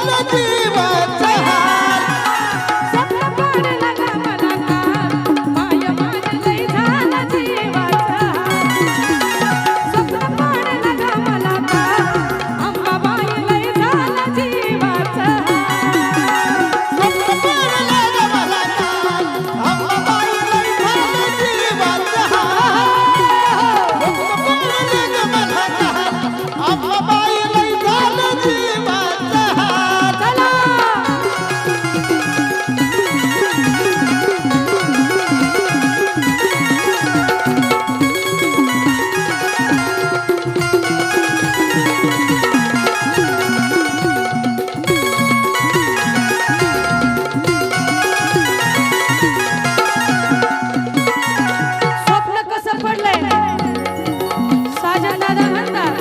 झालं जीवाचा हाल स्वप्न पडलं ग मला काल माय माझं लय झालं जीवाचं हाल स्वप्न पडलं ग मला काल अंबाबाई लय झालं जीवाचं हाल स्वप्न पडलं ग मला काल अंबाबाई लय झालं जीवाचा हाल स्वप्न पडलं ग मला काल अंबाबाई लय झालं जीवाचा हाल चला स्वप्न कसं पडलंय साजन दादा म्हणतात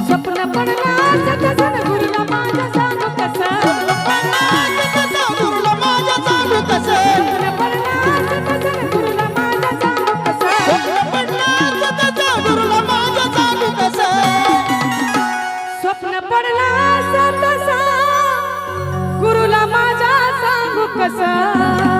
स्वप्न पडलं असं तसं गुरुला माझं सांगू कसं गुरुला माझ्या सांगू कसं स्वप्न पडलं असं तसं गुरुला माझं सांगू कसं गुरुला माझ्या सांगू कसं स्वप्न पडलं असं तसं गुरुला माझ्या सांगू कसं